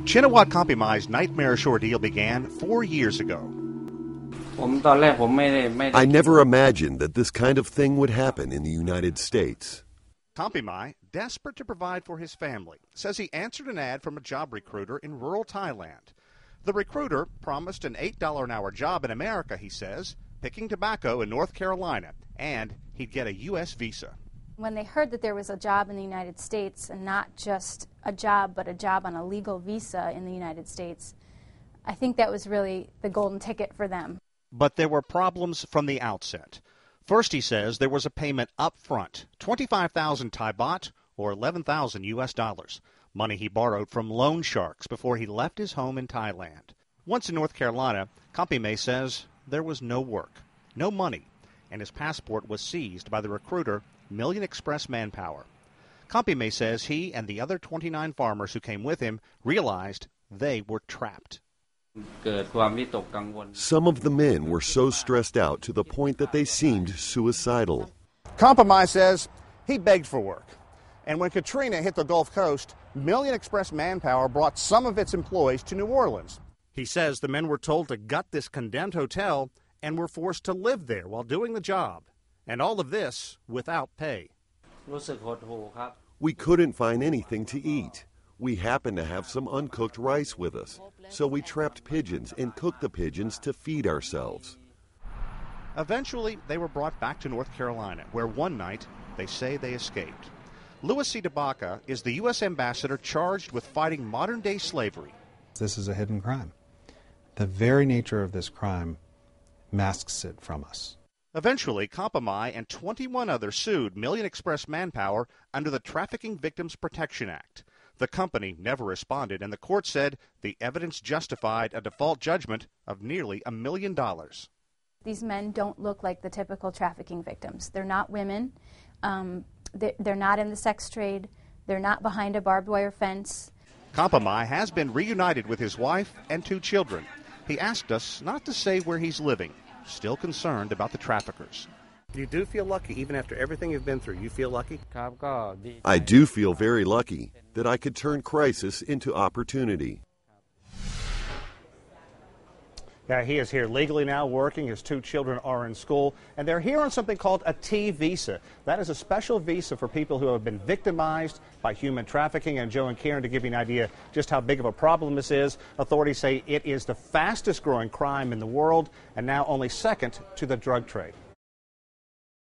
Chinawat Kampimai's nightmarish ordeal began 4 years ago. I never imagined that this kind of thing would happen in the United States. Kampimai, desperate to provide for his family, says he answered an ad from a job recruiter in rural Thailand. The recruiter promised an $8 an hour job in America, he says, picking tobacco in North Carolina, and he'd get a U.S. visa. When they heard that there was a job in the United States, and not just a job, but a job on a legal visa in the United States, I think that was really the golden ticket for them. But there were problems from the outset. First, he says, there was a payment up front, 25,000 Thai baht, or 11,000 U.S. dollars, money he borrowed from loan sharks before he left his home in Thailand. Once in North Carolina, Kampimai says there was no work, no money, and his passport was seized by the recruiter, Million Express Manpower. Kampimai says he and the other 29 farmers who came with him realized they were trapped. Some of the men were so stressed out to the point that they seemed suicidal. Kampimai says he begged for work. And when Katrina hit the Gulf Coast, Million Express Manpower brought some of its employees to New Orleans. He says the men were told to gut this condemned hotel and were forced to live there while doing the job. And all of this without pay. We couldn't find anything to eat. We happened to have some uncooked rice with us, so we trapped pigeons and cooked the pigeons to feed ourselves. Eventually, they were brought back to North Carolina, where one night they say they escaped. Louis C. DeBaca is the U.S. ambassador charged with fighting modern-day slavery. This is a hidden crime. The very nature of this crime masks it from us. Eventually, Kampimai and 21 others sued Million Express Manpower under the Trafficking Victims Protection Act. The company never responded, and the court said the evidence justified a default judgment of nearly $1 million. These men don't look like the typical trafficking victims. They're not women. They're not in the sex trade. They're not behind a barbed wire fence. Kampimai has been reunited with his wife and 2 children. He asked us not to say where he's living, still concerned about the traffickers. You do feel lucky, even after everything you've been through, you feel lucky? I do feel very lucky that I could turn crisis into opportunity. Yeah, he is here legally now working. His 2 children are in school, and they're here on something called a T visa. That is a special visa for people who have been victimized by human trafficking. And Joe and Karen, to give you an idea just how big of a problem this is, authorities say it is the fastest growing crime in the world and now only second to the drug trade.